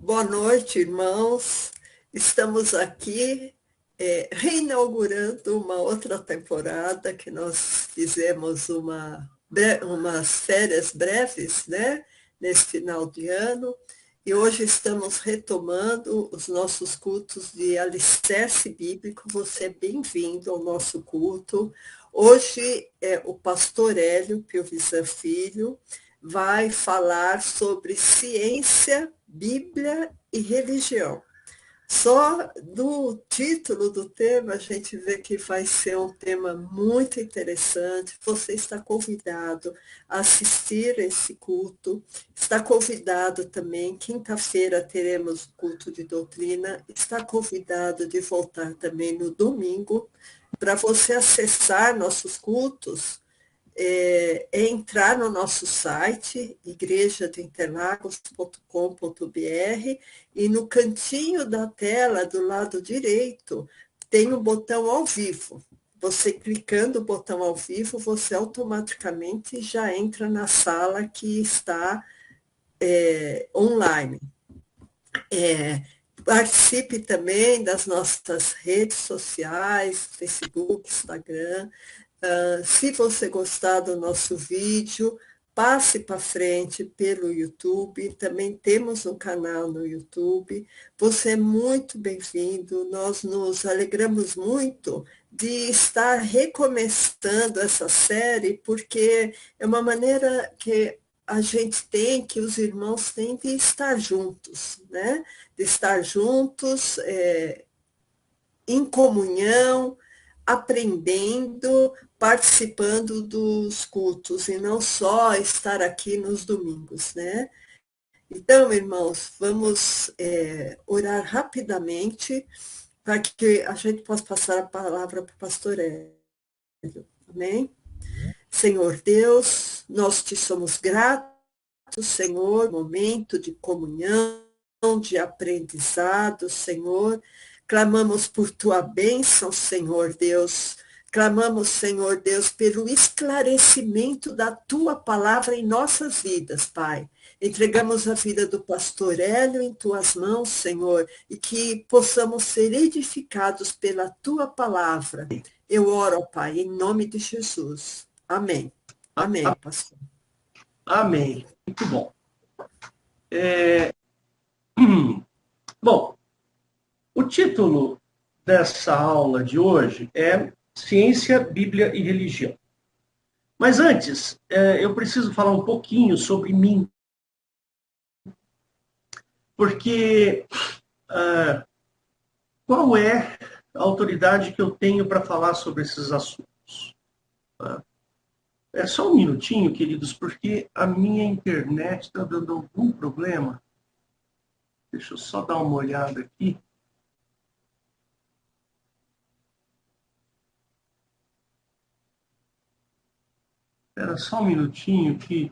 Boa noite, irmãos. Estamos aqui reinaugurando uma outra temporada que nós fizemos umas férias breves, né, nesse final de ano, e hoje estamos retomando os nossos cultos de alicerce bíblico. Você é bem-vindo ao nosso culto. Hoje o pastor Hélio Piovisan Filho vai falar sobre ciência, Bíblia e religião. Só do título do tema a gente vê que vai ser um tema muito interessante. Você está convidado a assistir esse culto. Está convidado também, quinta-feira teremos o culto de doutrina. Está convidado de voltar também no domingo para você acessar nossos cultos entrar no nosso site, igrejadointerlagos.com.br, e no cantinho da tela, do lado direito, tem um botão ao vivo. Você clicando o botão ao vivo, você automaticamente já entra na sala que está online. Participe também das nossas redes sociais, Facebook, Instagram. Se você gostar do nosso vídeo, passe para frente pelo YouTube. Também temos um canal no YouTube. Você é muito bem-vindo. Nós nos alegramos muito de estar recomeçando essa série, porque é uma maneira que a gente tem, que os irmãos têm de estar juntos, né? De estar juntos, em comunhão, aprendendo, participando dos cultos, e não só estar aqui nos domingos, né? Então, irmãos, vamos orar rapidamente para que a gente possa passar a palavra para o pastor Hélio. Amém? Senhor Deus, nós te somos gratos, Senhor, momento de comunhão, de aprendizado, Senhor. Clamamos por tua bênção, Senhor Deus. Clamamos, Senhor Deus, pelo esclarecimento da tua palavra em nossas vidas, Pai. Entregamos a vida do pastor Hélio em tuas mãos, Senhor, e que possamos ser edificados pela tua palavra. Eu oro, Pai, em nome de Jesus. Amém. Amém, pastor. Amém. Muito bom. Bom, o título dessa aula de hoje é Ciência, Bíblia e Religião. Mas antes, eu preciso falar um pouquinho sobre mim, porque qual é a autoridade que eu tenho para falar sobre esses assuntos? É só um minutinho, queridos, porque a minha internet está dando algum problema. Deixa eu só dar uma olhada aqui. Espera só um minutinho que...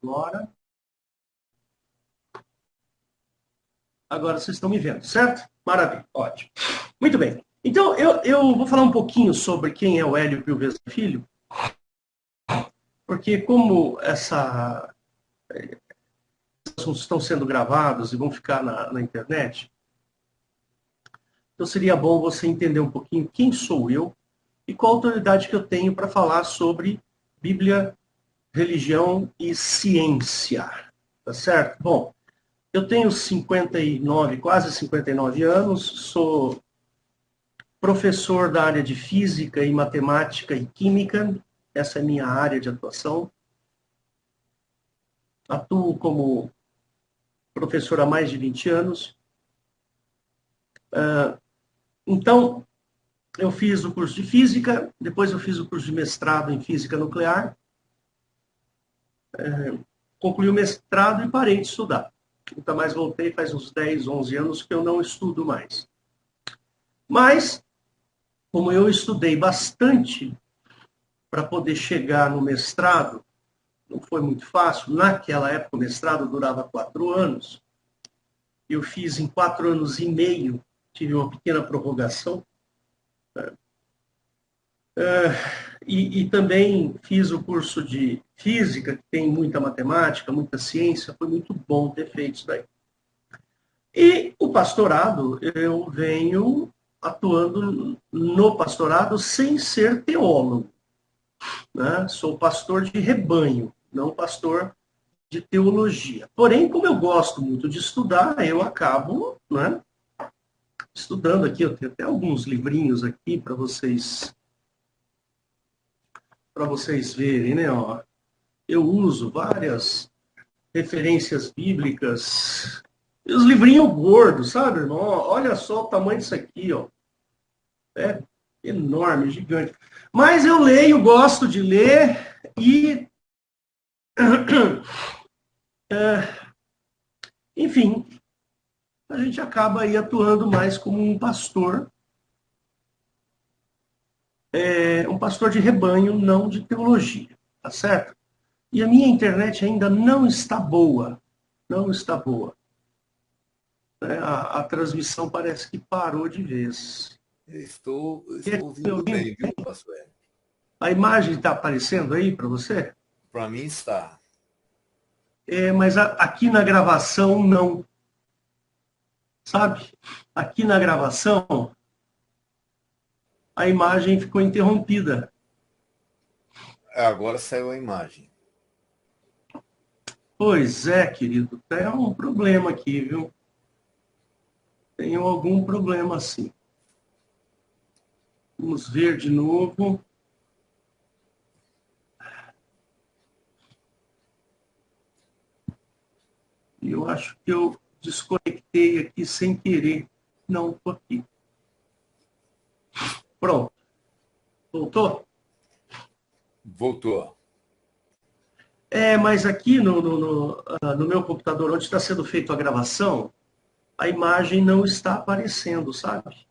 Agora... Agora vocês estão me vendo, certo? Maravilha, ótimo. Muito bem. Então, eu vou falar um pouquinho sobre quem é o Hélio Piovesan Filho, porque como esses assuntos estão sendo gravados e vão ficar na internet, então seria bom você entender um pouquinho quem sou eu e qual a autoridade que eu tenho para falar sobre Bíblia, religião e ciência. Tá certo? Bom, eu tenho 59, quase 59 anos, sou professor da área de Física e Matemática e Química, essa é a minha área de atuação. Atuo como professor há mais de 20 anos. Então, eu fiz o curso de física, depois eu fiz o curso de mestrado em física nuclear, concluí o mestrado e parei de estudar. Nunca mais voltei, faz uns 10, 11 anos que eu não estudo mais. Mas, como eu estudei bastante para poder chegar no mestrado, não foi muito fácil. Naquela época, o mestrado durava 4 anos. Eu fiz em 4 anos e meio, tive uma pequena prorrogação. E também fiz o curso de física, que tem muita matemática, muita ciência, foi muito bom ter feito isso daí. E o pastorado, eu venho atuando no pastorado sem ser teólogo, né? Sou pastor de rebanho, não pastor de teologia. Porém, como eu gosto muito de estudar, eu acabo, né, estudando aqui. Eu tenho até alguns livrinhos aqui para vocês verem, né? Ó. Eu uso várias referências bíblicas. E os livrinhos gordos, sabe, irmão? Olha só o tamanho disso aqui, ó. É enorme, gigante. Mas eu leio, gosto de ler e... enfim, a gente acaba aí atuando mais como um pastor de rebanho, não de teologia, tá certo? E a minha internet ainda não está boa, não está boa. A transmissão parece que parou de vez. Estou ouvindo bem, viu, pastor Hélio? A imagem está aparecendo aí para você? Para mim está. Mas aqui na gravação não. Sabe? Aqui na gravação, a imagem ficou interrompida. Agora saiu a imagem. Pois é, querido. Tem um problema aqui, viu? Tenho algum problema sim. Vamos ver de novo. Eu acho que eu desconectei aqui sem querer. Não, estou aqui. Pronto. Voltou? Voltou. Mas aqui no meu computador, onde está sendo feita a gravação, a imagem não está aparecendo, sabe?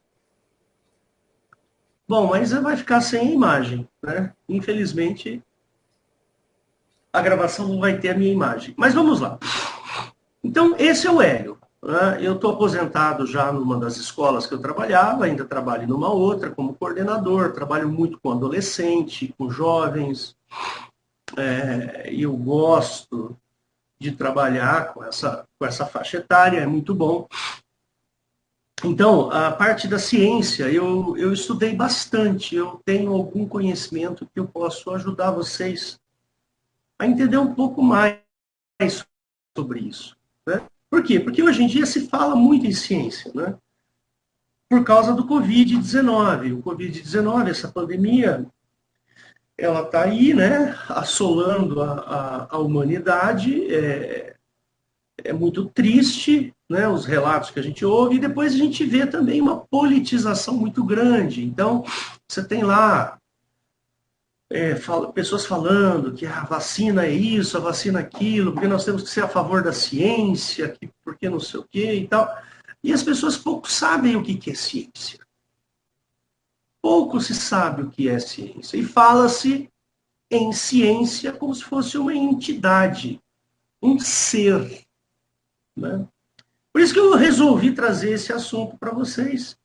Bom, mas vai ficar sem a imagem, né? Infelizmente, a gravação não vai ter a minha imagem. Mas vamos lá. Então, esse é o Hélio. Né? Eu estou aposentado já numa das escolas que eu trabalhava, ainda trabalho numa outra como coordenador, trabalho muito com adolescente, com jovens. Eu gosto de trabalhar com essa faixa etária, é muito bom. Então, a parte da ciência, eu estudei bastante, eu tenho algum conhecimento que eu posso ajudar vocês a entender um pouco mais sobre isso. Né? Por quê? Porque hoje em dia se fala muito em ciência, né? Por causa do Covid-19. O Covid-19, essa pandemia, ela está aí, né, assolando a humanidade. É muito triste, né, os relatos que a gente ouve, e depois a gente vê também uma politização muito grande. Então, você tem lá pessoas falando que a vacina é isso, a vacina é aquilo, porque nós temos que ser a favor da ciência, porque não sei o quê e tal. E as pessoas pouco sabem o que é ciência. Pouco se sabe o que é ciência. E fala-se em ciência como se fosse uma entidade, um ser. Né? Por isso que eu resolvi trazer esse assunto para vocês.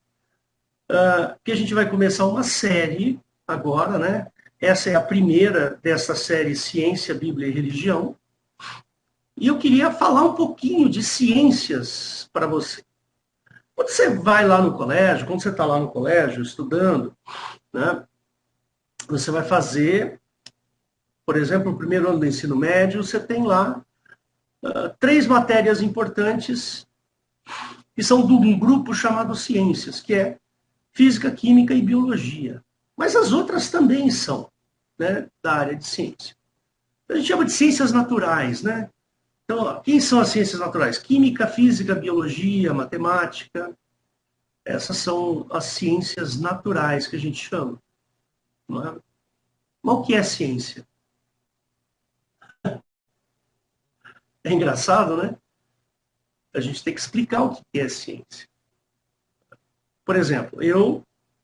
Que a gente vai começar uma série agora, né? Essa é a primeira dessa série Ciência, Bíblia e Religião. E eu queria falar um pouquinho de ciências para você. Quando você vai lá no colégio, quando você está lá no colégio estudando, né, você vai fazer, por exemplo, no primeiro ano do ensino médio, você tem lá 3 matérias importantes que são de um grupo chamado ciências, que é física, química e biologia. Mas as outras também são, né, da área de ciência. A gente chama de ciências naturais, né? Então, quem são as ciências naturais? Química, física, biologia, matemática. Essas são as ciências naturais que a gente chama. Não é? Mas o que é ciência? É engraçado, né? A gente tem que explicar o que é ciência. Por exemplo,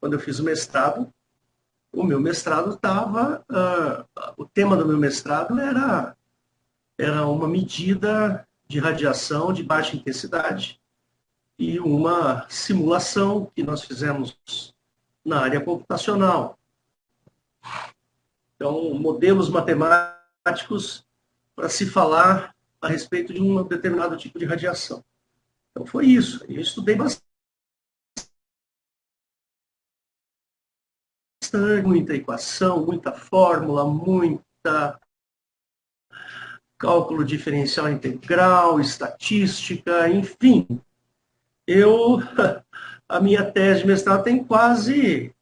quando eu fiz o mestrado, o meu mestrado estava... o tema do meu mestrado era uma medida de radiação de baixa intensidade e uma simulação que nós fizemos na área computacional. Então, modelos matemáticos para se falar a respeito de um determinado tipo de radiação. Então, foi isso. Eu estudei bastante, muita equação, muita fórmula, muita cálculo diferencial integral, estatística, enfim. A minha tese de mestrado tem quase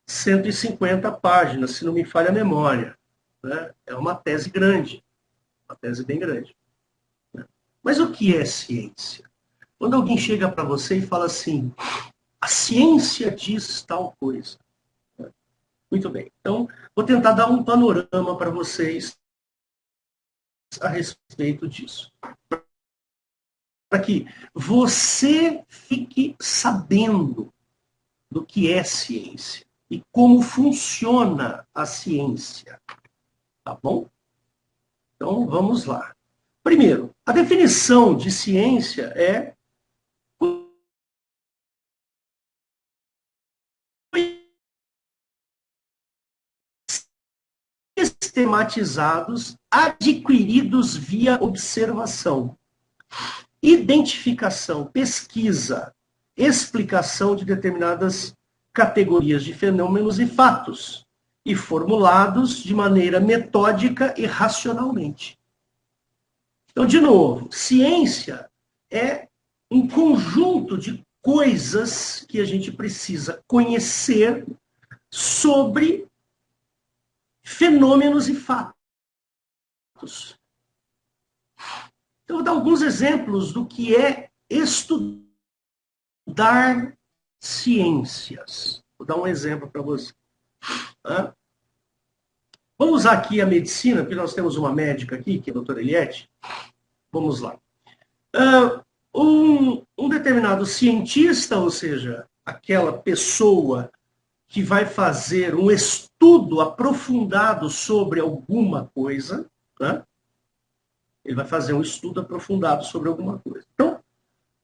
150 páginas, se não me falha a memória. Né? É uma tese grande, uma tese bem grande. Né? Mas o que é ciência? Quando alguém chega para você e fala assim, a ciência diz tal coisa. Muito bem. Então, vou tentar dar um panorama para vocês a respeito disso. Para que você fique sabendo do que é ciência e como funciona a ciência. Tá bom? Então, vamos lá. Primeiro, a definição de ciência é sistematizados, adquiridos via observação, identificação, pesquisa, explicação de determinadas categorias de fenômenos e fatos, e formulados de maneira metódica e racionalmente. Então, de novo, ciência é um conjunto de coisas que a gente precisa conhecer sobre fenômenos e fatos. Então, vou dar alguns exemplos do que é estudar ciências. Vou dar um exemplo para você. Vamos usar aqui a medicina, porque nós temos uma médica aqui, que é a doutora Eliette. Vamos lá. Um determinado cientista, ou seja, aquela pessoa que vai fazer um estudo aprofundado sobre alguma coisa, né? Ele vai fazer um estudo aprofundado sobre alguma coisa. Então,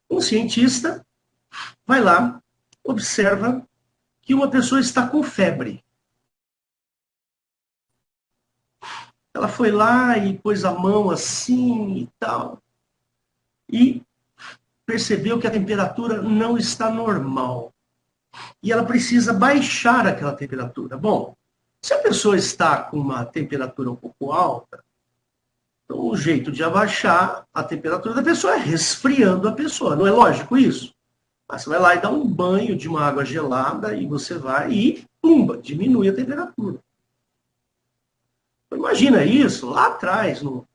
um cientista vai lá, observa que uma pessoa está com febre. Ela foi lá e pôs a mão assim e tal, e percebeu que a temperatura não está normal. E ela precisa baixar aquela temperatura. Bom, se a pessoa está com uma temperatura um pouco alta, então o jeito de abaixar a temperatura da pessoa é resfriando a pessoa. Não é lógico isso? Mas você vai lá e dá um banho de uma água gelada e você vai e, pumba, diminui a temperatura. Então, imagina isso lá atrás, no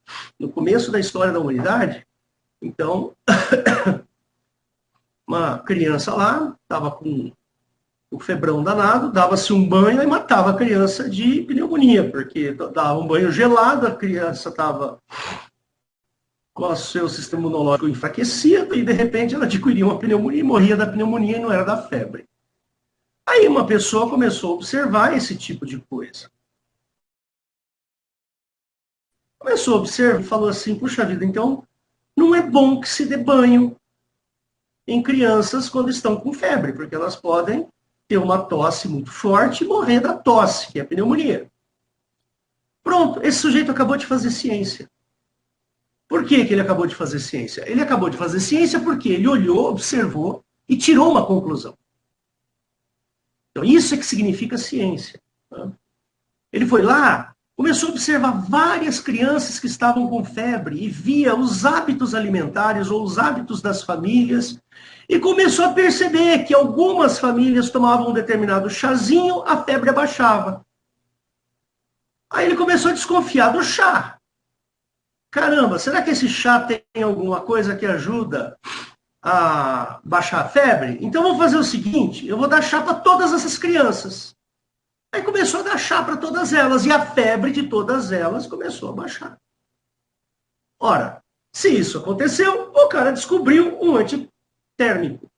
começo da história da humanidade. Então, uma criança lá estava com o febrão danado, dava-se um banho e matava a criança de pneumonia, porque dava um banho gelado, a criança estava com o seu sistema imunológico enfraquecido e, de repente, ela adquiria uma pneumonia e morria da pneumonia e não era da febre. Aí uma pessoa começou a observar esse tipo de coisa. Começou a observar e falou assim, puxa vida, então não é bom que se dê banho em crianças quando estão com febre, porque elas podem ter uma tosse muito forte e morrer da tosse, que é a pneumonia. Pronto, esse sujeito acabou de fazer ciência. Por que ele acabou de fazer ciência? Ele acabou de fazer ciência porque ele olhou, observou e tirou uma conclusão. Então, isso é que significa ciência. Ele foi lá, começou a observar várias crianças que estavam com febre e via os hábitos alimentares ou os hábitos das famílias e começou a perceber que algumas famílias tomavam um determinado chazinho, a febre abaixava. Aí ele começou a desconfiar do chá. Caramba, será que esse chá tem alguma coisa que ajuda a baixar a febre? Então vou fazer o seguinte, eu vou dar chá para todas essas crianças. Aí começou a dar chá para todas elas, e a febre de todas elas começou a baixar. Ora, se isso aconteceu, o cara descobriu um antitérmico.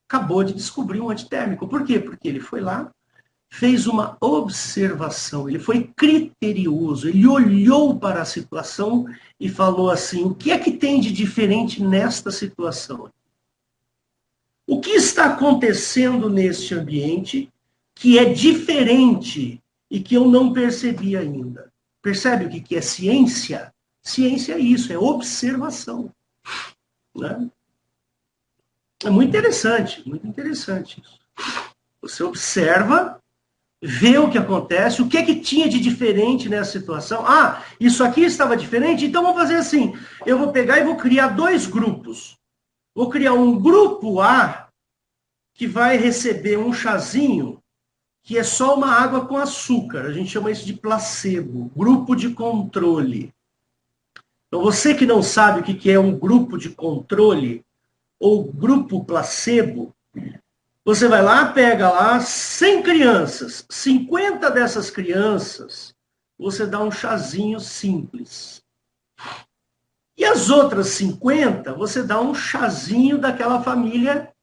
Acabou de descobrir um antitérmico. Por quê? Porque ele foi lá, fez uma observação, ele foi criterioso, ele olhou para a situação e falou assim, o que é que tem de diferente nesta situação? O que está acontecendo neste ambiente que é diferente e que eu não percebi ainda? Percebe o que é ciência? Ciência é isso, é observação. Né? É muito interessante isso. Você observa, vê o que acontece, o que é que tinha de diferente nessa situação. Ah, isso aqui estava diferente, então vamos fazer assim. Eu vou pegar e vou criar 2 grupos. Vou criar um grupo A, que vai receber um chazinho, que é só uma água com açúcar. A gente chama isso de placebo, grupo de controle. Então, você que não sabe o que é um grupo de controle, ou grupo placebo, você vai lá, pega lá 100 crianças, 50 dessas crianças, você dá um chazinho simples. E as outras 50, você dá um chazinho daquela família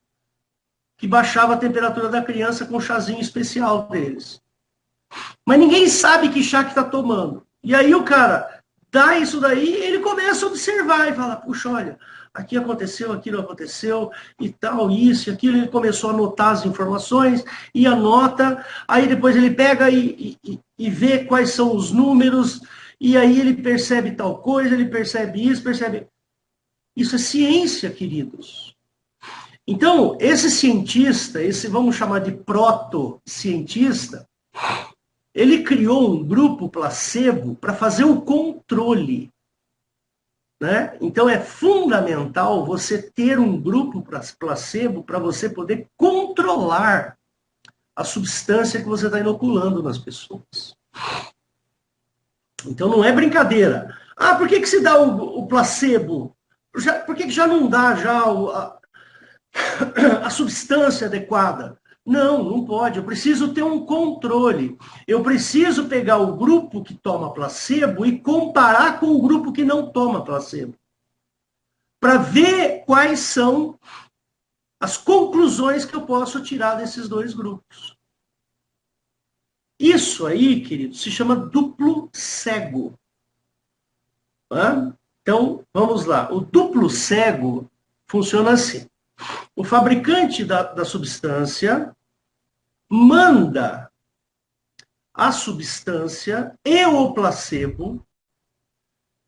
que baixava a temperatura da criança com um chazinho especial deles. Mas ninguém sabe que chá que está tomando. E aí o cara dá isso daí, ele começa a observar e fala, puxa, olha, aqui aconteceu, aquilo aconteceu, e tal, isso e aquilo. Ele começou a anotar as informações, e anota, aí depois ele pega e vê quais são os números, e aí ele percebe tal coisa, ele percebe isso, percebe... Isso é ciência, queridos. Então, esse cientista, esse vamos chamar de proto-cientista, ele criou um grupo placebo para fazer o controle. Né? Então é fundamental você ter um grupo placebo para você poder controlar a substância que você está inoculando nas pessoas. Então não é brincadeira. Ah, por que se dá o placebo? Por que já não dá já a substância adequada? Não, não pode. Eu preciso ter um controle. Eu preciso pegar o grupo que toma placebo e comparar com o grupo que não toma placebo. Para ver quais são as conclusões que eu posso tirar desses 2 grupos. Isso aí, querido, se chama duplo cego. Então, vamos lá. O duplo cego funciona assim. O fabricante da substância manda a substância e o placebo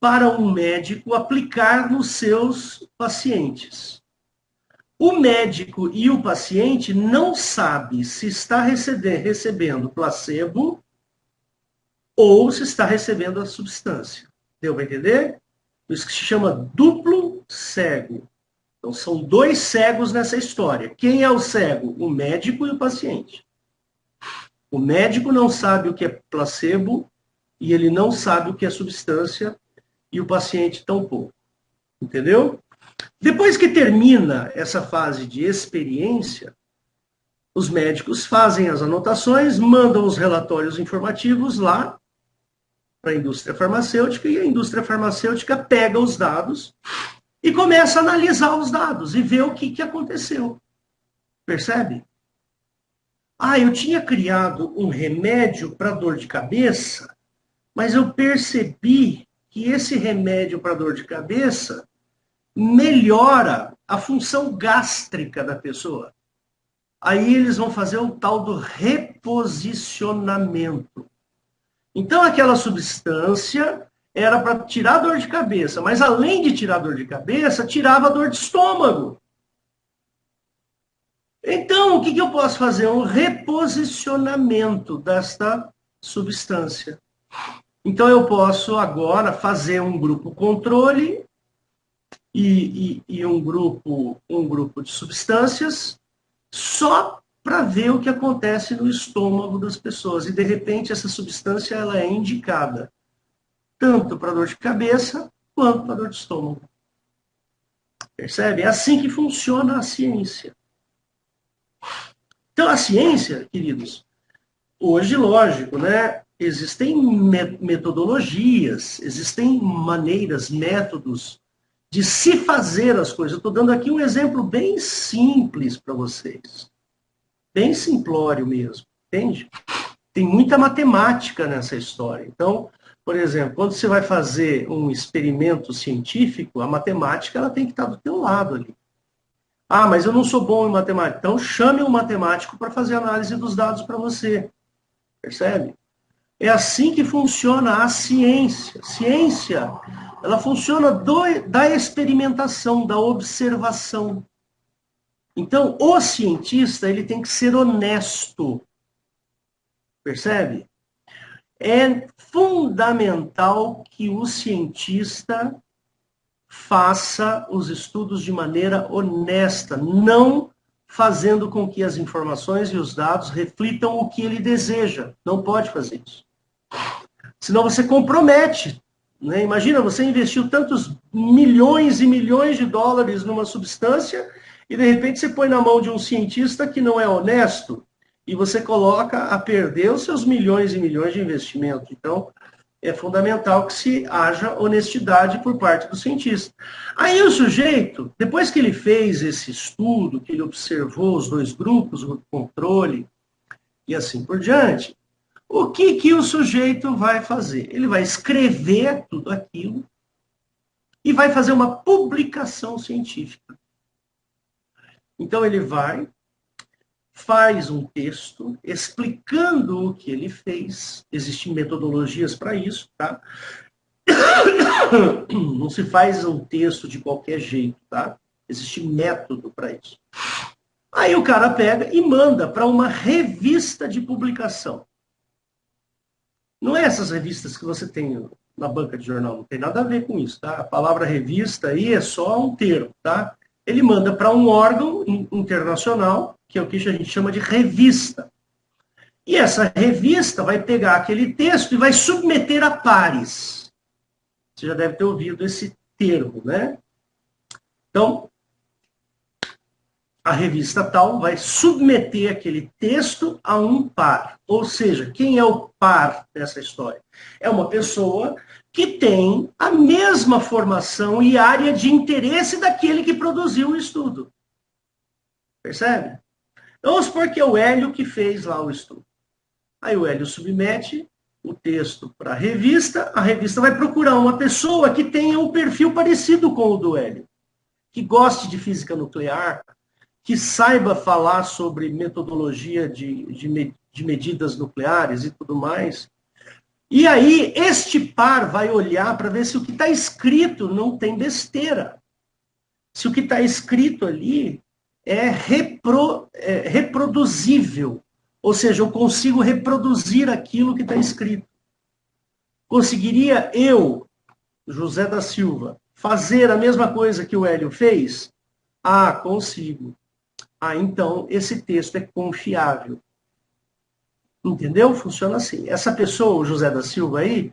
para um médico aplicar nos seus pacientes. O médico e o paciente não sabem se está recebendo placebo ou se está recebendo a substância. Deu para entender? Isso que se chama duplo cego. Então, são 2 cegos nessa história. Quem é o cego? O médico e o paciente. O médico não sabe o que é placebo e ele não sabe o que é substância e o paciente tampouco. Entendeu? Depois que termina essa fase de experiência, os médicos fazem as anotações, mandam os relatórios informativos lá para a indústria farmacêutica e a indústria farmacêutica pega os dados e começa a analisar os dados e ver o que aconteceu. Percebe? Ah, eu tinha criado um remédio para dor de cabeça, mas eu percebi que esse remédio para dor de cabeça melhora a função gástrica da pessoa. Aí eles vão fazer o tal do reposicionamento. Então aquela substância era para tirar a dor de cabeça, mas além de tirar a dor de cabeça, tirava a dor de estômago. Então, o que eu posso fazer? Um reposicionamento desta substância. Então, eu posso agora fazer um grupo controle e um grupo de substâncias só para ver o que acontece no estômago das pessoas. E, de repente, essa substância ela é indicada tanto para dor de cabeça quanto para dor de estômago. Percebe? É assim que funciona a ciência. Então, a ciência, queridos, hoje, lógico, né? Existem metodologias, existem maneiras, métodos de se fazer as coisas. Eu estou dando aqui um exemplo bem simples para vocês. Bem simplório mesmo, entende? Tem muita matemática nessa história. Então, por exemplo, quando você vai fazer um experimento científico, a matemática ela tem que estar do teu lado ali. Ah, mas eu não sou bom em matemática. Então, chame um matemático para fazer análise dos dados para você. Percebe? É assim que funciona a ciência. Ciência, ela funciona da experimentação, da observação. Então, o cientista, ele tem que ser honesto. Percebe? É fundamental que o cientista faça os estudos de maneira honesta, não fazendo com que as informações e os dados reflitam o que ele deseja. Não pode fazer isso. Senão você compromete. Né? Imagina, você investiu tantos milhões e milhões de dólares numa substância e, de repente, você põe na mão de um cientista que não é honesto e você coloca a perder os seus milhões e milhões de investimento. Então, é fundamental que se haja honestidade por parte do cientista. Aí o sujeito, depois que ele fez esse estudo, que ele observou os dois grupos, o controle e assim por diante, o que o sujeito vai fazer? Ele vai escrever tudo aquilo e vai fazer uma publicação científica. Então ele faz um texto explicando o que ele fez. Existem metodologias para isso, tá? Não se faz um texto de qualquer jeito, tá? Existe método para isso. Aí o cara pega e manda para uma revista de publicação. Não é essas revistas que você tem na banca de jornal, não tem nada a ver com isso, tá? A palavra revista aí é só um termo, tá? Ele manda para um órgão internacional, que é o que a gente chama de revista. E essa revista vai pegar aquele texto e vai submeter a pares. Você já deve ter ouvido esse termo, né? Então, a revista tal vai submeter aquele texto a um par. Ou seja, quem é o par dessa história? É uma pessoa que tem a mesma formação e área de interesse daquele que produziu o estudo. Percebe? Então, vamos supor que é o Hélio que fez lá o estudo. Aí o Hélio submete o texto para a revista vai procurar uma pessoa que tenha um perfil parecido com o do Hélio, que goste de física nuclear, que saiba falar sobre metodologia de medidas nucleares e tudo mais. E aí, este par vai olhar para ver se o que está escrito não tem besteira. Se o que está escrito ali é reproduzível. Ou seja, eu consigo reproduzir aquilo que está escrito. Conseguiria eu, José da Silva, fazer a mesma coisa que o Hélio fez? Ah, consigo. Ah, então esse texto é confiável. Entendeu? Funciona assim. Essa pessoa, o José da Silva aí,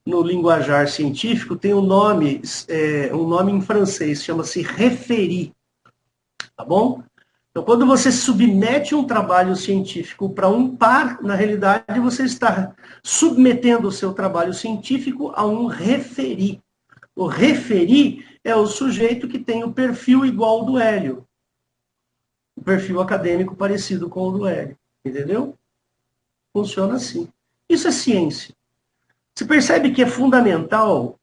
no linguajar científico, tem um nome em francês, chama-se référé. Tá bom? Então, quando você submete um trabalho científico para um par, na realidade, você está submetendo o seu trabalho científico a um référé. O référé é o sujeito que tem o perfil igual ao do Hélio. O perfil acadêmico parecido com o do Hélio. Entendeu? Funciona assim. Isso é ciência. Você percebe que é fundamental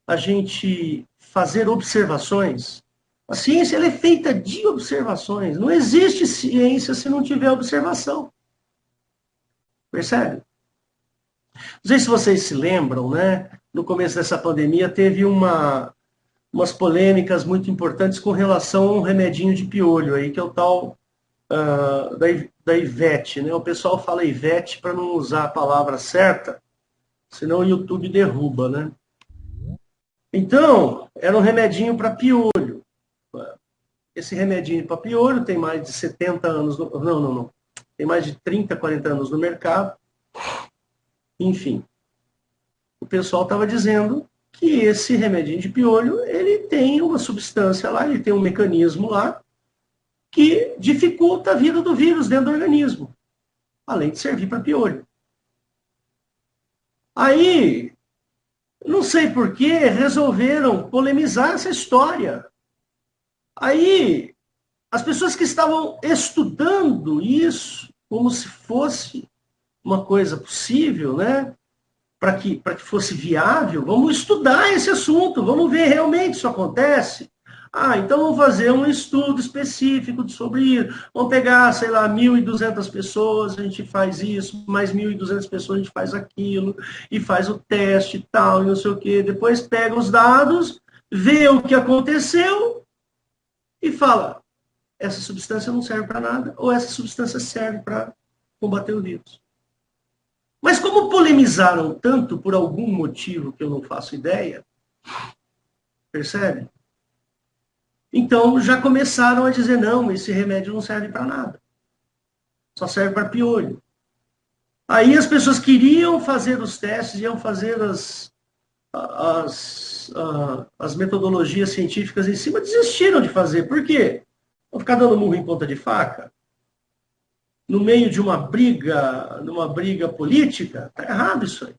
a gente fazer observações? A ciência ela é feita de observações. Não existe ciência se não tiver observação. Percebe? Não sei se vocês se lembram, né? No começo dessa pandemia teve umas polêmicas muito importantes com relação a um remedinho de piolho aí, que é o tal da Ivete, né? O pessoal fala Ivete para não usar a palavra certa, senão o YouTube derruba, né? Então, era um remedinho para piolho. Esse remedinho para piolho tem mais de 70 anos, não. Tem mais de 30, 40 anos no mercado. Enfim, o pessoal estava dizendo que esse remedinho de piolho, ele tem uma substância lá, ele tem um mecanismo lá, que dificulta a vida do vírus dentro do organismo, além de servir para piolho. Aí, não sei por que, resolveram polemizar essa história. Aí, as pessoas que estavam estudando isso, como se fosse uma coisa possível, né? Para que fosse viável, vamos estudar esse assunto, vamos ver realmente isso acontece. Então vamos fazer um estudo específico sobre isso. Vamos pegar, sei lá, 1.200 pessoas, a gente faz isso, mais 1.200 pessoas a gente faz aquilo, e faz o teste e tal, e não sei o quê. Depois pega os dados, vê o que aconteceu e fala, essa substância não serve para nada, ou essa substância serve para combater o vírus. Mas como polemizaram tanto por algum motivo que eu não faço ideia, percebe? Então já começaram a dizer, não, esse remédio não serve para nada. Só serve para piolho. Aí as pessoas queriam fazer os testes, iam fazer as metodologias científicas em cima, desistiram de fazer. Por quê? Vão ficar dando murro em ponta de faca? No meio de numa briga política? Está errado isso aí.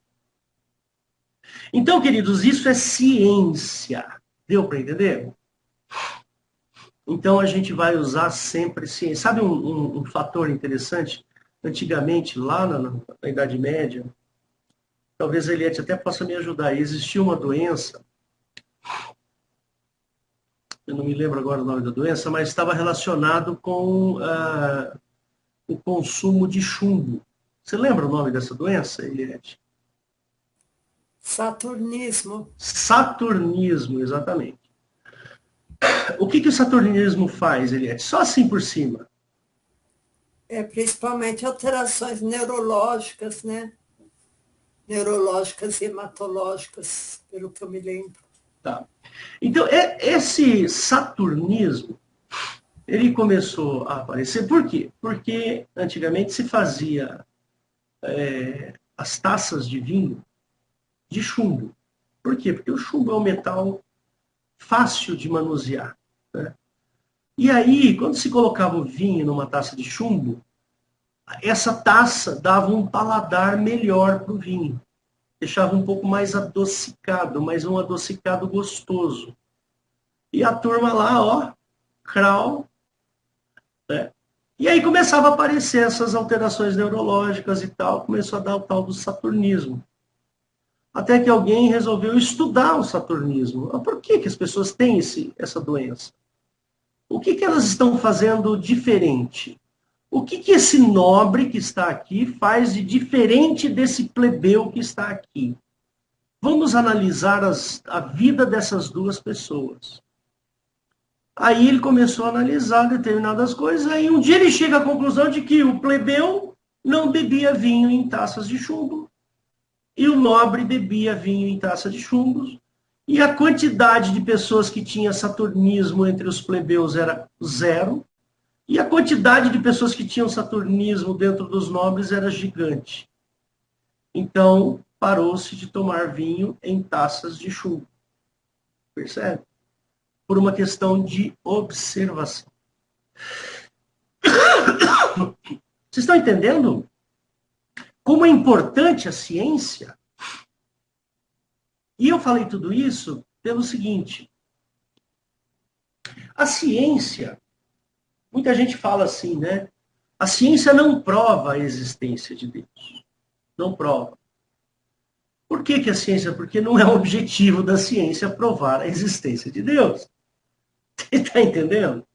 Então, queridos, isso é ciência. Deu para entender? Então, a gente vai usar sempre ciência. Sabe um fator interessante? Antigamente, lá na Idade Média, talvez a Eliette até possa me ajudar, existia uma doença, eu não me lembro agora o nome da doença, mas estava relacionado com o consumo de chumbo. Você lembra o nome dessa doença, Eliette? Saturnismo. Saturnismo, exatamente. O que o saturnismo faz, Eliette? Só assim por cima. Principalmente alterações neurológicas, né? Neurológicas e hematológicas, pelo que eu me lembro. Tá. Então, esse saturnismo, ele começou a aparecer. Por quê? Porque antigamente se fazia as taças de vinho de chumbo. Por quê? Porque o chumbo é um metal fácil de manusear, né? E aí, quando se colocava o vinho numa taça de chumbo, essa taça dava um paladar melhor para o vinho. Deixava um pouco mais adocicado, mas um adocicado gostoso. E a turma lá, ó, crau, né? E aí começava a aparecer essas alterações neurológicas e tal, começou a dar o tal do saturnismo. Até que alguém resolveu estudar o saturnismo. Por que as pessoas têm essa doença? O que elas estão fazendo diferente? O que esse nobre que está aqui faz de diferente desse plebeu que está aqui? Vamos analisar a vida dessas duas pessoas. Aí ele começou a analisar determinadas coisas, aí um dia ele chega à conclusão de que o plebeu não bebia vinho em taças de chumbo, e o nobre bebia vinho em taça de chumbo, e a quantidade de pessoas que tinha saturnismo entre os plebeus era 0, e a quantidade de pessoas que tinham saturnismo dentro dos nobres era gigante. Então, parou-se de tomar vinho em taças de chumbo. Percebe? Por uma questão de observação. Vocês estão entendendo como é importante a ciência? E eu falei tudo isso pelo seguinte. A ciência, muita gente fala assim, né? A ciência não prova a existência de Deus. Não prova. Por que a ciência? Porque não é o objetivo da ciência provar a existência de Deus. Você está entendendo?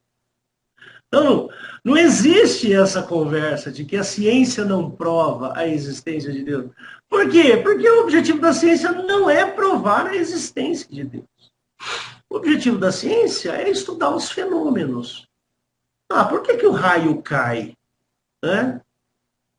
Então, não existe essa conversa de que a ciência não prova a existência de Deus. Por quê? Porque o objetivo da ciência não é provar a existência de Deus. O objetivo da ciência é estudar os fenômenos. Por que o raio cai? Né?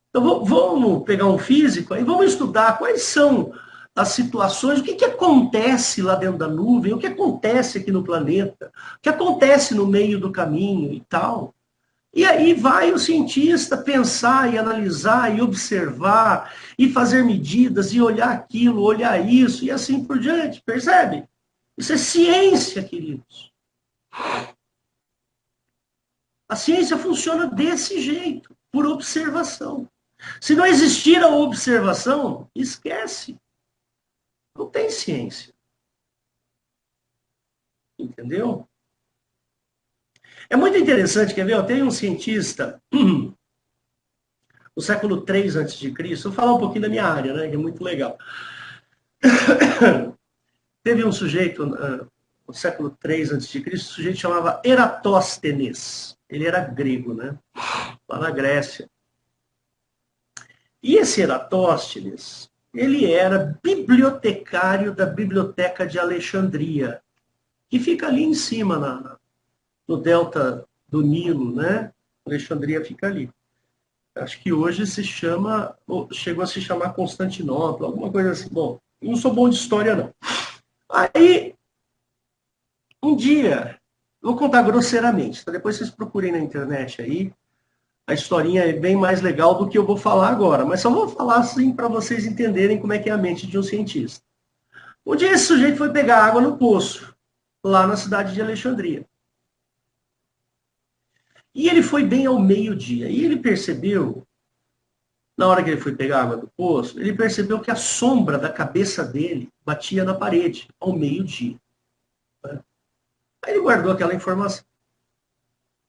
Então, vamos pegar um físico e vamos estudar quais são as situações, o que acontece lá dentro da nuvem, o que acontece aqui no planeta, o que acontece no meio do caminho e tal. E aí vai o cientista pensar e analisar e observar e fazer medidas e olhar aquilo, olhar isso e assim por diante, percebe? Isso é ciência, queridos. A ciência funciona desse jeito, por observação. Se não existir a observação, esquece. Não tem ciência. Entendeu? É muito interessante, quer ver? Tem um cientista, no século III a.C., vou falar um pouquinho da minha área, né, que é muito legal. Teve um sujeito, no século III a.C., um sujeito chamava Eratóstenes. Ele era grego, né? Lá na Grécia. E esse Eratóstenes, ele era bibliotecário da Biblioteca de Alexandria, que fica ali em cima, no delta do Nilo, né? Alexandria fica ali. Acho que hoje se chama, chegou a se chamar Constantinopla, alguma coisa assim. Bom, não sou bom de história, não. Aí, um dia, vou contar grosseiramente, tá? Depois vocês procurem na internet aí, a historinha é bem mais legal do que eu vou falar agora, mas só vou falar assim para vocês entenderem como é que é a mente de um cientista. Um dia esse sujeito foi pegar água no poço, lá na cidade de Alexandria. E ele foi bem ao meio-dia. E ele percebeu, na hora que ele foi pegar água do poço, ele percebeu que a sombra da cabeça dele batia na parede, ao meio-dia. Aí ele guardou aquela informação.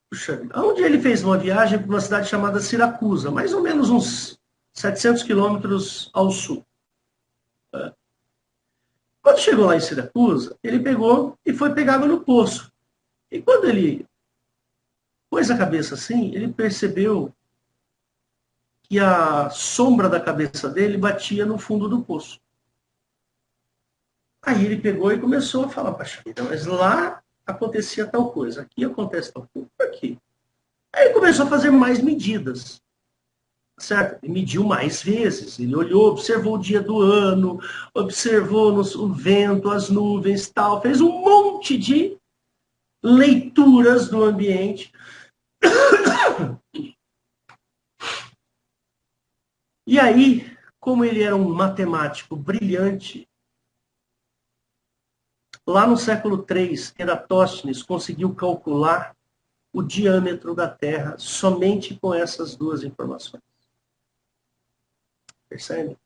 Puxa, onde ele fez uma viagem para uma cidade chamada Siracusa, mais ou menos uns 700 quilômetros ao sul. Quando chegou lá em Siracusa, ele pegou e foi pegar água no poço. E quando ele pôs a cabeça assim, ele percebeu que a sombra da cabeça dele batia no fundo do poço. Aí ele pegou e começou a falar, poxa vida, mas lá acontecia tal coisa, aqui acontece tal coisa, aqui. Aí ele começou a fazer mais medidas, certo? Ele mediu mais vezes, ele olhou, observou o dia do ano, observou o vento, as nuvens, tal, fez um monte de leituras do ambiente. E aí, como ele era um matemático brilhante, lá no século III, Eratóstenes conseguiu calcular o diâmetro da Terra somente com essas duas informações. Percebe?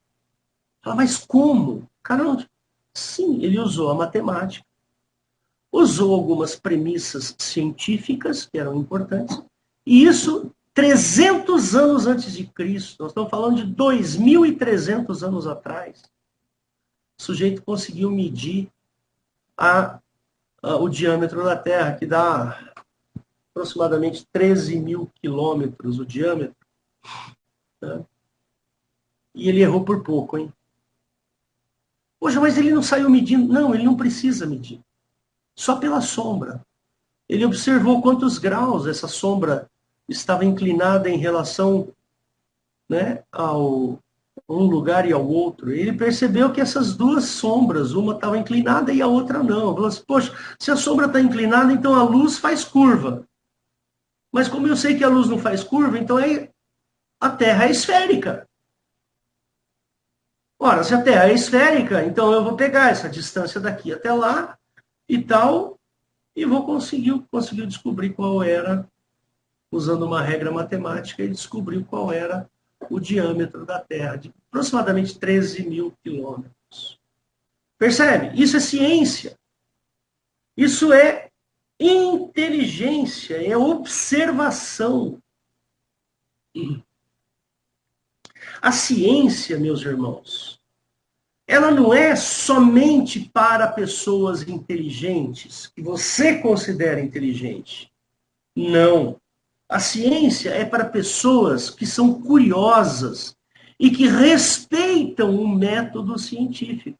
Fala, mas como? Caramba, sim, ele usou a matemática, usou algumas premissas científicas que eram importantes, e isso 300 anos antes de Cristo, nós estamos falando de 2.300 anos atrás, o sujeito conseguiu medir o diâmetro da Terra, que dá aproximadamente 13.000 quilômetros o diâmetro. Né? E ele errou por pouco, hein? Poxa, mas ele não saiu medindo. Não, ele não precisa medir. Só pela sombra. Ele observou quantos graus essa sombra estava inclinada em relação, né, ao um lugar e ao outro. Ele percebeu que essas duas sombras, uma estava inclinada e a outra não. Falou assim, poxa, se a sombra está inclinada, então a luz faz curva. Mas como eu sei que a luz não faz curva, então a Terra é esférica. Ora, se a Terra é esférica, então eu vou pegar essa distância daqui até lá e tal, e vou conseguir descobrir qual era, usando uma regra matemática, ele descobriu qual era o diâmetro da Terra, de aproximadamente 13.000 quilômetros. Percebe? Isso é ciência. Isso é inteligência, é observação. A ciência, meus irmãos, ela não é somente para pessoas inteligentes, que você considera inteligente. Não. A ciência é para pessoas que são curiosas e que respeitam o método científico.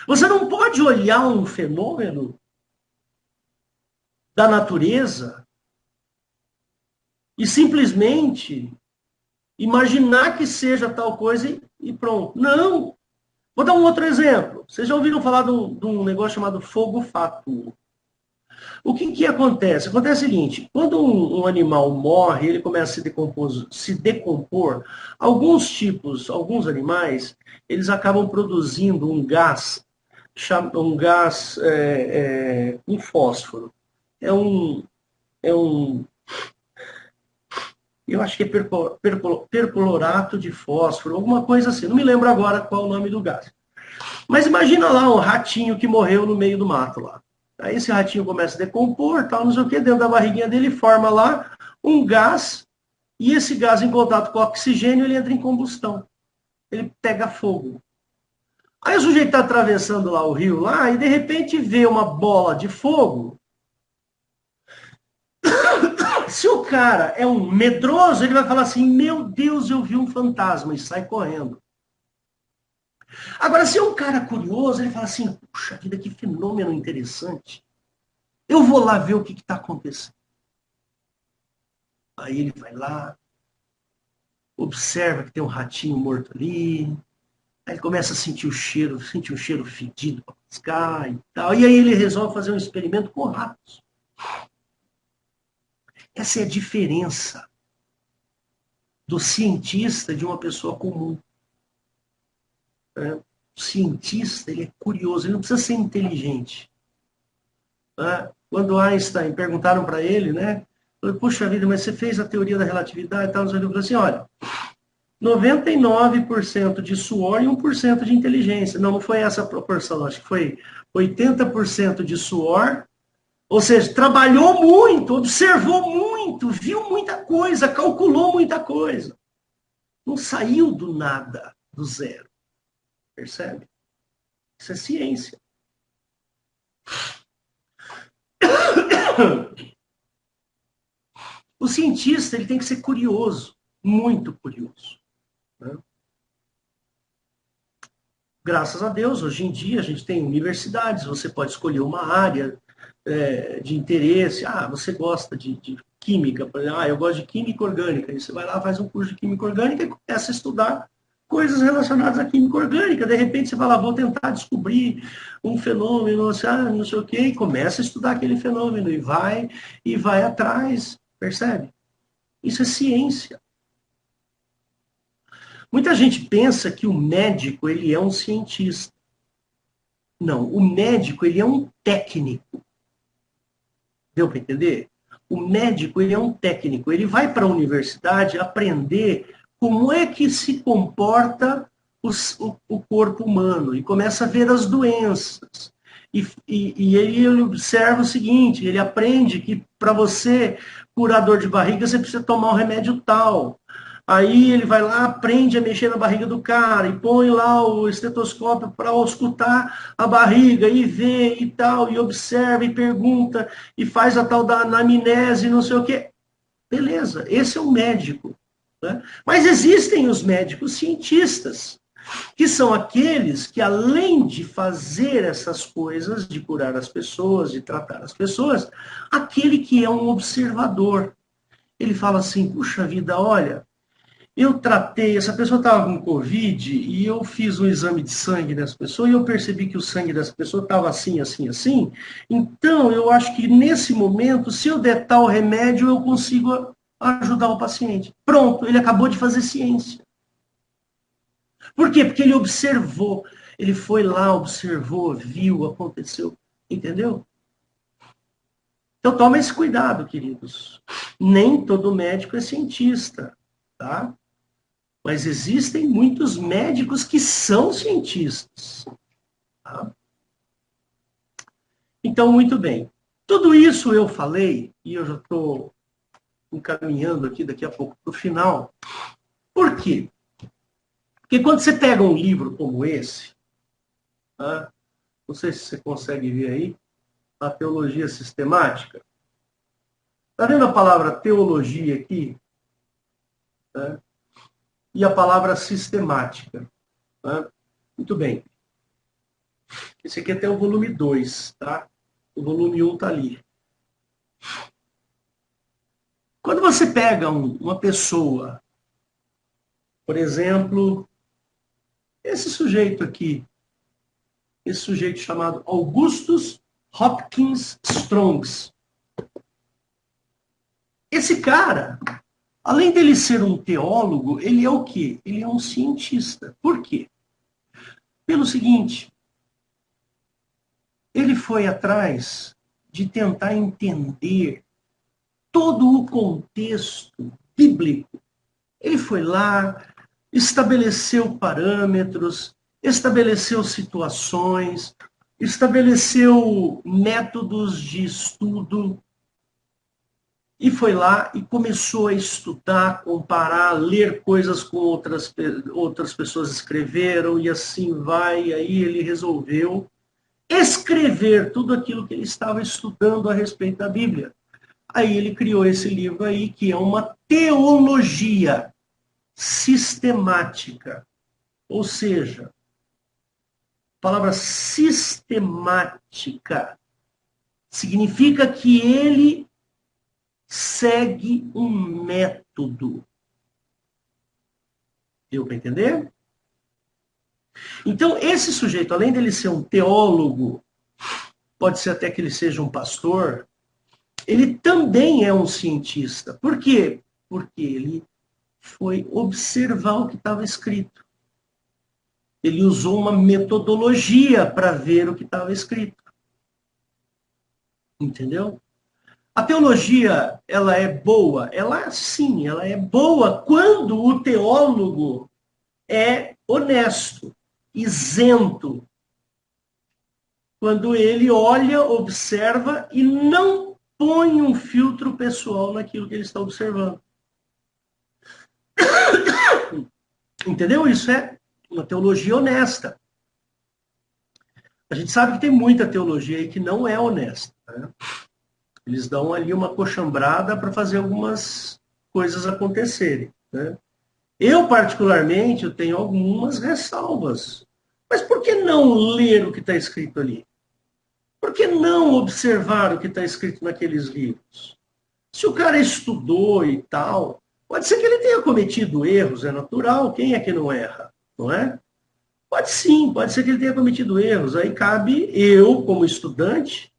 Você não pode olhar um fenômeno da natureza e simplesmente imaginar que seja tal coisa e pronto. Não! Vou dar um outro exemplo. Vocês já ouviram falar de um negócio chamado fogo fátuo? O que acontece? Acontece o seguinte, quando um animal morre, ele começa a se decompor, alguns animais, eles acabam produzindo um gás com fósforo. É um, eu acho que é perclorato de fósforo, alguma coisa assim. Não me lembro agora qual é o nome do gás. Mas imagina lá um ratinho que morreu no meio do mato lá. Aí esse ratinho começa a decompor, tal, não sei o que, dentro da barriguinha dele forma lá um gás, e esse gás em contato com o oxigênio, ele entra em combustão. Ele pega fogo. Aí o sujeito está atravessando lá o rio lá, e de repente vê uma bola de fogo. Se o cara é um medroso, ele vai falar assim, meu Deus, eu vi um fantasma, e sai correndo. Agora, se é um cara curioso, ele fala assim, puxa vida, que fenômeno interessante. Eu vou lá ver o que está acontecendo. Aí ele vai lá, observa que tem um ratinho morto ali, aí ele começa a sentir um cheiro fedido para piscar e tal. E aí ele resolve fazer um experimento com ratos. Essa é a diferença do cientista de uma pessoa comum. O cientista, ele é curioso, ele não precisa ser inteligente. Quando Einstein perguntaram para ele, né? Puxa vida, mas você fez a teoria da relatividade e tal, ele falou assim, olha, 99% de suor e 1% de inteligência. Não foi essa a proporção, acho que foi 80% de suor, ou seja, trabalhou muito, observou muito, viu muita coisa, calculou muita coisa. Não saiu do nada, do zero. Percebe? Isso é ciência. O cientista, ele tem que ser curioso, muito curioso. Né? Graças a Deus, hoje em dia a gente tem universidades, você pode escolher uma área de interesse. Você gosta de química, por exemplo, eu gosto de química orgânica. Aí você vai lá, faz um curso de química orgânica e começa a estudar coisas relacionadas à química orgânica. De repente você fala, vou tentar descobrir um fenômeno, não sei o quê, e começa a estudar aquele fenômeno e vai atrás, percebe? Isso é ciência. Muita gente pensa que o médico, ele é um cientista. Não, o médico, ele é um técnico. Deu para entender? O médico, ele é um técnico. Ele vai para a universidade aprender como é que se comporta o corpo humano e começa a ver as doenças. E ele observa o seguinte, ele aprende que para você curar dor de barriga, você precisa tomar um remédio tal. Aí ele vai lá, aprende a mexer na barriga do cara e põe lá o estetoscópio para escutar a barriga e vê e tal, e observa e pergunta e faz a tal da anamnese, não sei o quê. Beleza, esse é o médico. Né? Mas existem os médicos cientistas, que são aqueles que, além de fazer essas coisas, de curar as pessoas, de tratar as pessoas, aquele que é um observador. Ele fala assim, puxa vida, olha, eu tratei, essa pessoa estava com Covid e eu fiz um exame de sangue dessa pessoa e eu percebi que o sangue dessa pessoa estava assim, assim, assim. Então, eu acho que nesse momento, se eu der tal remédio, eu consigo ajudar o paciente. Pronto, ele acabou de fazer ciência. Por quê? Porque ele observou. Ele foi lá, observou, viu, aconteceu. Entendeu? Então, toma esse cuidado, queridos. Nem todo médico é cientista, tá? Mas existem muitos médicos que são cientistas. Tá? Então, muito bem. Tudo isso eu falei, e eu já estou encaminhando aqui daqui a pouco para o final. Por quê? Porque quando você pega um livro como esse, tá? Não sei se você consegue ver aí, a teologia sistemática. Está vendo a palavra teologia aqui? Tá? E a palavra sistemática. Tá? Muito bem. Esse aqui é até o volume 2, tá? O volume 1 está ali. Quando você pega uma pessoa, por exemplo, esse sujeito aqui, esse sujeito chamado Augustus Hopkins Strongs. Esse cara, além dele ser um teólogo, ele é o quê? Ele é um cientista. Por quê? Pelo seguinte, ele foi atrás de tentar entender todo o contexto bíblico. Ele foi lá, estabeleceu parâmetros, estabeleceu situações, estabeleceu métodos de estudo, e foi lá e começou a estudar, comparar, ler coisas com outras pessoas escreveram, e assim vai. E aí ele resolveu escrever tudo aquilo que ele estava estudando a respeito da Bíblia. Aí ele criou esse livro aí, que é uma teologia sistemática. Ou seja, a palavra sistemática significa que ele segue um método. Deu para entender? Então, esse sujeito, além dele ser um teólogo, pode ser até que ele seja um pastor, ele também é um cientista. Por quê? Porque ele foi observar o que estava escrito. Ele usou uma metodologia para ver o que estava escrito. Entendeu? A teologia, ela é boa? Ela, sim, ela é boa quando o teólogo é honesto, isento. Quando ele olha, observa e não põe um filtro pessoal naquilo que ele está observando. Entendeu? Isso é uma teologia honesta. A gente sabe que tem muita teologia aí que não é honesta, né? Eles dão ali uma coxambrada para fazer algumas coisas acontecerem, né? Eu, particularmente, eu tenho algumas ressalvas. Mas por que não ler o que está escrito ali? Por que não observar o que está escrito naqueles livros? Se o cara estudou e tal, pode ser que ele tenha cometido erros, é natural, quem é que não erra, não é? Pode sim, pode ser que ele tenha cometido erros. Aí cabe eu, como estudante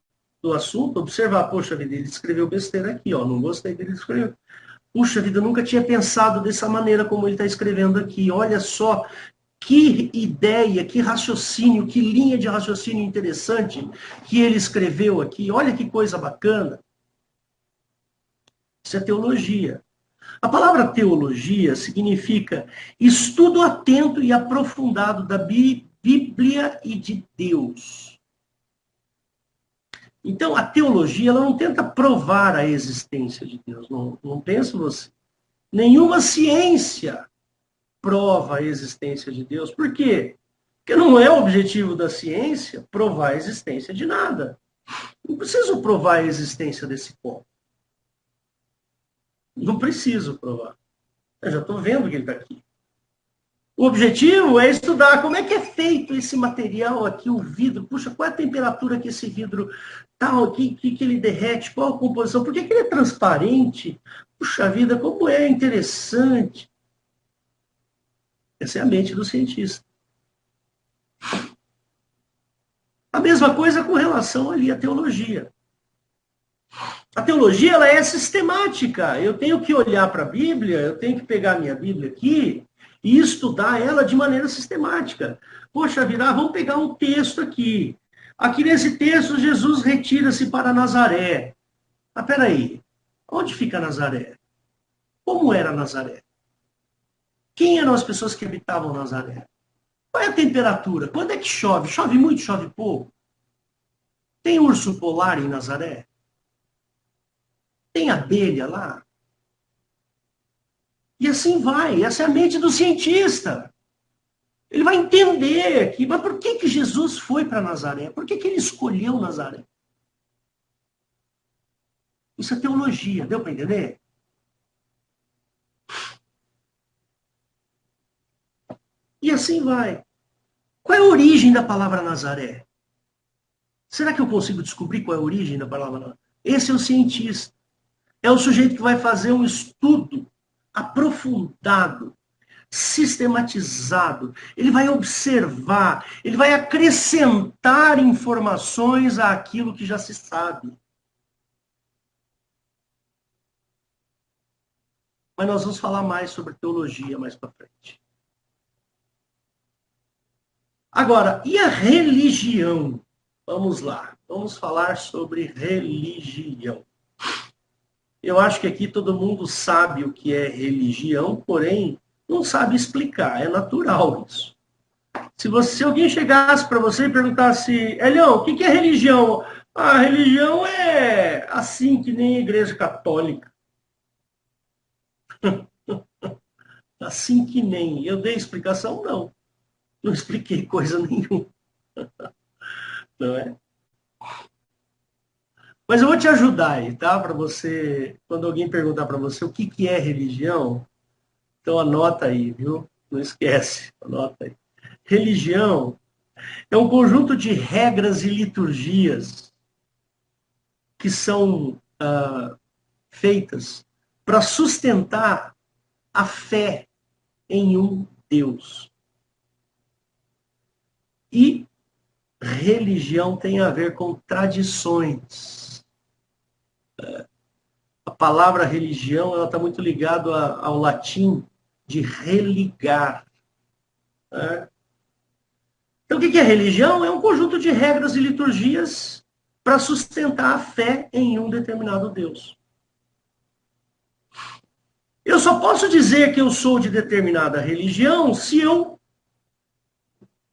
do assunto, observar, poxa vida, ele escreveu besteira aqui, ó, não gostei dele escrever. Puxa vida, eu nunca tinha pensado dessa maneira como ele está escrevendo aqui. Olha só, que ideia, que raciocínio, que linha de raciocínio interessante que ele escreveu aqui. Olha que coisa bacana. Isso é teologia. A palavra teologia significa estudo atento e aprofundado da Bíblia e de Deus. Então, a teologia ela não tenta provar a existência de Deus. Não pensa você. Nenhuma ciência prova a existência de Deus. Por quê? Porque não é o objetivo da ciência provar a existência de nada. Não preciso provar a existência desse ponto. Não preciso provar. Eu já estou vendo que ele está aqui. O objetivo é estudar como é que é feito esse material aqui, o vidro. Puxa, qual é a temperatura que esse vidro tal, que ele derrete, qual a composição, por que ele é transparente? Puxa vida, como é interessante. Essa é a mente do cientista. A mesma coisa com relação ali à teologia. A teologia ela é sistemática. Eu tenho que olhar para a Bíblia, eu tenho que pegar a minha Bíblia aqui e estudar ela de maneira sistemática. Poxa vida, vamos pegar um texto aqui. Aqui nesse texto, Jesus retira-se para Nazaré. Ah, peraí, onde fica Nazaré? Como era Nazaré? Quem eram as pessoas que habitavam Nazaré? Qual é a temperatura? Quando é que chove? Chove muito, chove pouco? Tem urso polar em Nazaré? Tem abelha lá? E assim vai. Essa é a mente do cientista. Ele vai entender que, mas por que Jesus foi para Nazaré? Por que ele escolheu Nazaré? Isso é teologia, deu para entender? E assim vai. Qual é a origem da palavra Nazaré? Será que eu consigo descobrir qual é a origem da palavra Nazaré? Esse é o cientista. É o sujeito que vai fazer um estudo aprofundado sistematizado. Ele vai observar, ele vai acrescentar informações àquilo que já se sabe. Mas nós vamos falar mais sobre teologia mais para frente. Agora, e a religião? Vamos lá, vamos falar sobre religião. Eu acho que aqui todo mundo sabe o que é religião, porém não sabe explicar, é natural isso. Se alguém chegasse para você e perguntasse, Elião, o que é religião? A religião é assim que nem a igreja católica. Assim que nem. Eu dei explicação? Não. Não expliquei coisa nenhuma. Não é? Mas eu vou te ajudar aí, tá? Para você, quando alguém perguntar para você o que é religião, então anota aí, viu? Não esquece, anota aí. Religião é um conjunto de regras e liturgias que são feitas para sustentar a fé em um Deus. E religião tem a ver com tradições. A palavra religião ela está muito ligada ao latim de religar. Né? Então, o que é religião? É um conjunto de regras e liturgias para sustentar a fé em um determinado Deus. Eu só posso dizer que eu sou de determinada religião se eu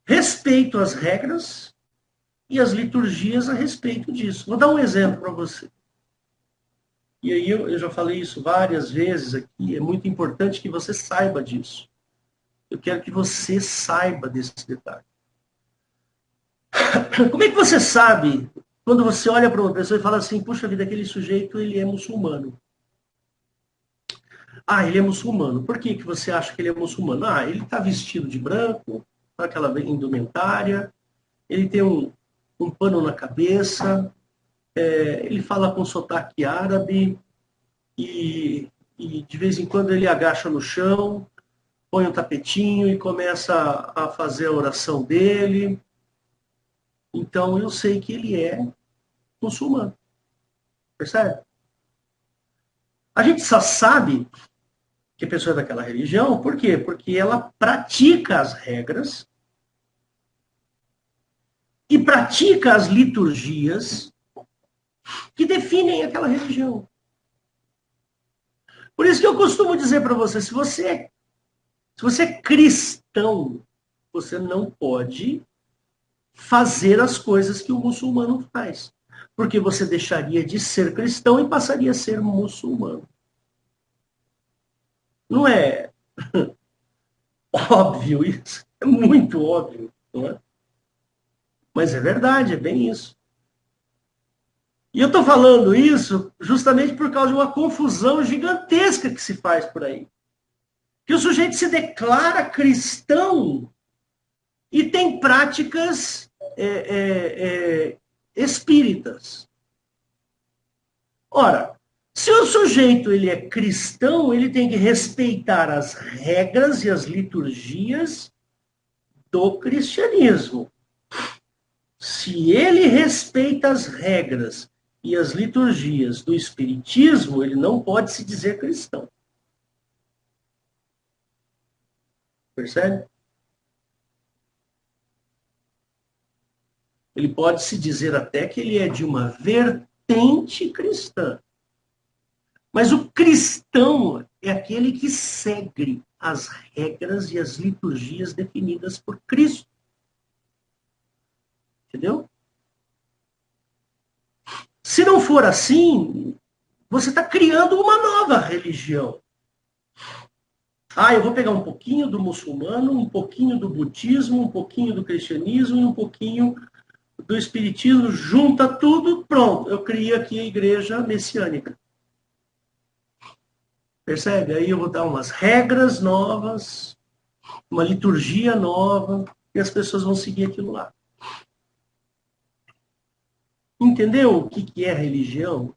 respeito as regras e as liturgias a respeito disso. Vou dar um exemplo para você. E aí eu já falei isso várias vezes aqui, é muito importante que você saiba disso. Eu quero que você saiba desse detalhe. Como é que você sabe quando você olha para uma pessoa e fala assim, puxa vida, aquele sujeito ele é muçulmano? Ah, ele é muçulmano. Por que você acha que ele é muçulmano? Ah, ele está vestido de branco, com aquela indumentária, ele tem um pano na cabeça, ele fala com sotaque árabe e de vez em quando ele agacha no chão, põe um tapetinho e começa a fazer a oração dele. Então eu sei que ele é muçulmano. Percebe? A gente só sabe que a pessoa é daquela religião, por quê? Porque ela pratica as regras e pratica as liturgias que definem aquela religião. Por isso que eu costumo dizer para você, se você é cristão, você não pode fazer as coisas que o muçulmano faz. Porque você deixaria de ser cristão e passaria a ser muçulmano. Não é óbvio isso? É muito óbvio, não é? Mas é verdade, é bem isso. E eu estou falando isso justamente por causa de uma confusão gigantesca que se faz por aí. Que o sujeito se declara cristão e tem práticas espíritas. Ora, se o sujeito ele é cristão, ele tem que respeitar as regras e as liturgias do cristianismo. Se ele respeita as regras e as liturgias do espiritismo, ele não pode se dizer cristão. Percebe? Ele pode se dizer até que ele é de uma vertente cristã. Mas o cristão é aquele que segue as regras e as liturgias definidas por Cristo. Entendeu? Se não for assim, você está criando uma nova religião. Ah, eu vou pegar um pouquinho do muçulmano, um pouquinho do budismo, um pouquinho do cristianismo e um pouquinho do espiritismo, junta tudo, pronto. Eu criei aqui a igreja messiânica. Percebe? Aí eu vou dar umas regras novas, uma liturgia nova, e as pessoas vão seguir aquilo lá. Entendeu o que é religião?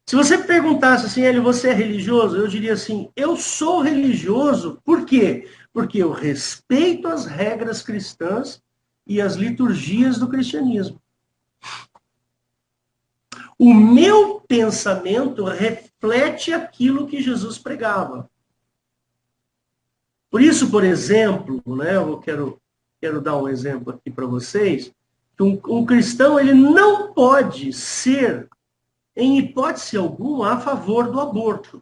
Se você perguntasse assim, Hélio, você é religioso? Eu diria assim, eu sou religioso. Por quê? Porque eu respeito as regras cristãs e as liturgias do cristianismo. O meu pensamento reflete aquilo que Jesus pregava. Por isso, por exemplo, né, eu quero dar um exemplo aqui para vocês, que um cristão ele não pode ser, em hipótese alguma, a favor do aborto.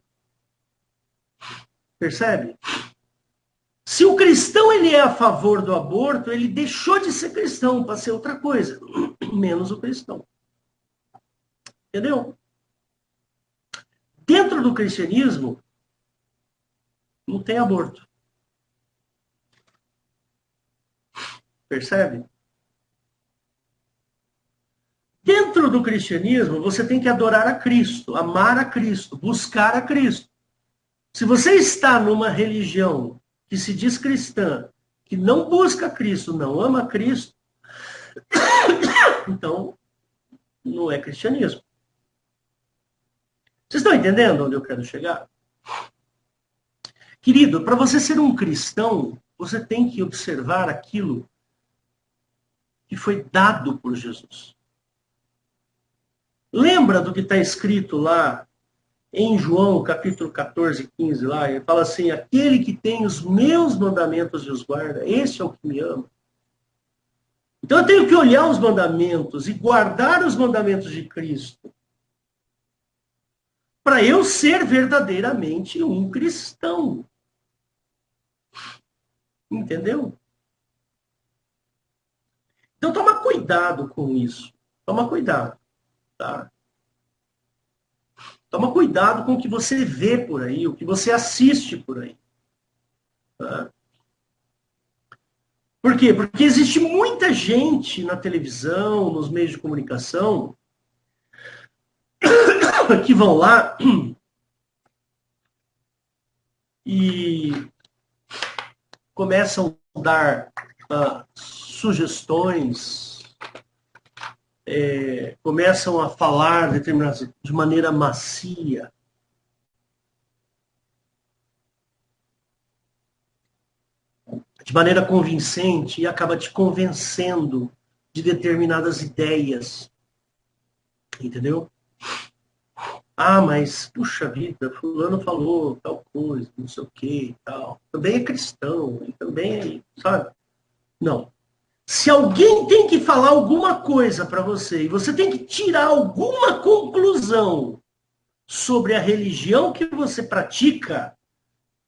Percebe? Se o cristão ele é a favor do aborto, ele deixou de ser cristão para ser outra coisa, menos o cristão. Entendeu? Dentro do cristianismo, não tem aborto. Percebe? Dentro do cristianismo, você tem que adorar a Cristo, amar a Cristo, buscar a Cristo. Se você está numa religião que se diz cristã, que não busca Cristo, não ama Cristo, então não é cristianismo. Vocês estão entendendo onde eu quero chegar? Querido, para você ser um cristão, você tem que observar aquilo que foi dado por Jesus. Lembra do que está escrito lá em João, capítulo 14, 15, lá, ele fala assim, aquele que tem os meus mandamentos e os guarda, esse é o que me ama. Então eu tenho que olhar os mandamentos e guardar os mandamentos de Cristo para eu ser verdadeiramente um cristão. Entendeu? Então toma cuidado com isso. Toma cuidado, tá? Toma cuidado com o que você vê por aí, o que você assiste por aí. Tá? Por quê? Porque existe muita gente na televisão, nos meios de comunicação, que vão lá e começam a dar sugestões, começam a falar de maneira macia. De maneira convincente e acaba te convencendo de determinadas ideias. Entendeu? Ah, mas, puxa vida, fulano falou tal coisa, não sei o que e tal. Também é cristão, ele também é, sabe? Não. Se alguém tem que falar alguma coisa para você e você tem que tirar alguma conclusão sobre a religião que você pratica,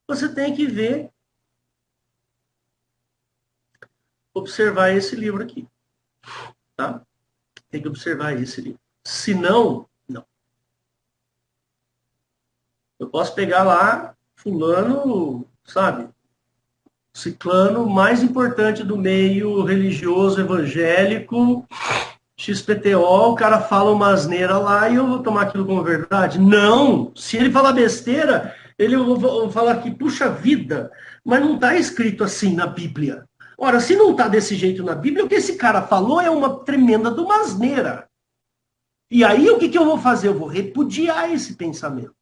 você tem que ver, observar esse livro aqui. Tá? Tem que observar esse livro. Se não, não. Eu posso pegar lá, fulano, sabe? Ciclano mais importante do meio religioso evangélico, XPTO, o cara fala uma asneira lá e eu vou tomar aquilo como verdade? Não! Se ele falar besteira, eu vou falar que, puxa vida, mas não está escrito assim na Bíblia. Ora, se não está desse jeito na Bíblia, o que esse cara falou é uma tremenda de uma asneira. E aí o que eu vou fazer? Eu vou repudiar esse pensamento.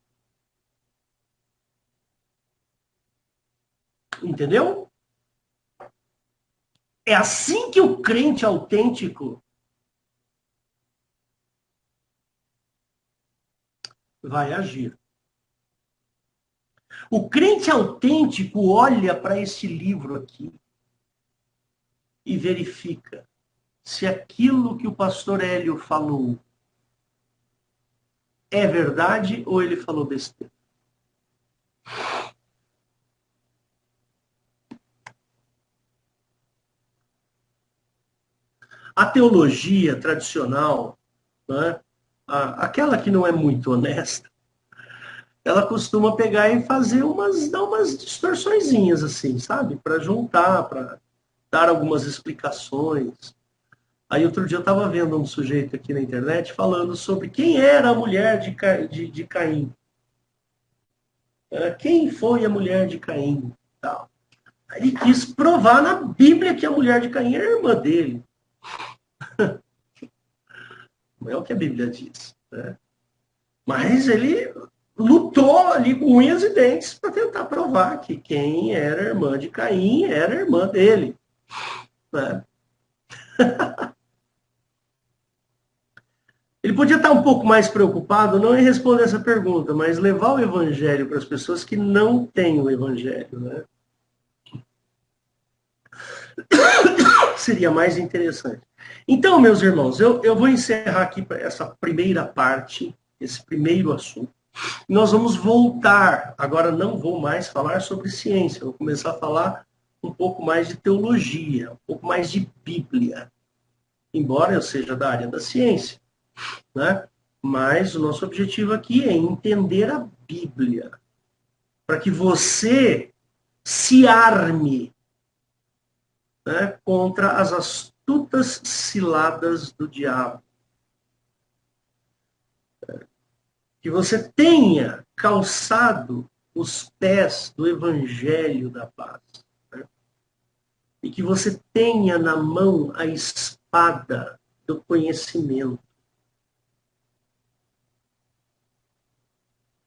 Entendeu? É assim que o crente autêntico vai agir. O crente autêntico olha para esse livro aqui e verifica se aquilo que o pastor Hélio falou é verdade ou ele falou besteira. A teologia tradicional, né, aquela que não é muito honesta, ela costuma pegar e fazer dar umas distorçõezinhas assim, sabe? Para juntar, para dar algumas explicações. Aí outro dia eu estava vendo um sujeito aqui na internet falando sobre quem era a mulher de Caim. Quem foi a mulher de Caim? Tal. Aí ele quis provar na Bíblia que a mulher de Caim era irmã dele. Não é o que a Bíblia diz. Né? Mas ele lutou ali com unhas e dentes para tentar provar que quem era irmã de Caim era irmã dele. Né? Ele podia estar um pouco mais preocupado não em responder essa pergunta, mas levar o evangelho para as pessoas que não têm o evangelho. Né? Seria mais interessante. Então, meus irmãos, eu vou encerrar aqui essa primeira parte, esse primeiro assunto. Nós vamos voltar. Agora não vou mais falar sobre ciência, vou começar a falar um pouco mais de teologia, um pouco mais de Bíblia. Embora eu seja da área da ciência. Né? Mas o nosso objetivo aqui é entender a Bíblia, para que você se arme, né, contra as astutas ciladas do diabo. Que você tenha calçado os pés do Evangelho da paz. Né? E que você tenha na mão a espada do conhecimento.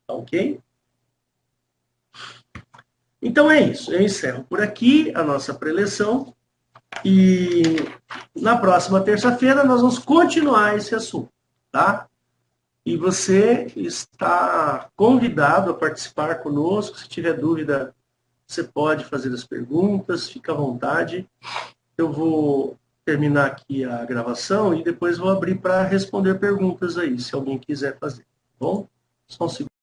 Ok? Então é isso. Eu encerro por aqui a nossa preleção. E na próxima terça-feira nós vamos continuar esse assunto. Tá? E você está convidado a participar conosco. Se tiver dúvida, você pode fazer as perguntas. Fica à vontade. Eu vou terminar aqui a gravação e depois vou abrir para responder perguntas aí, se alguém quiser fazer. Tá bom? Só um segundo.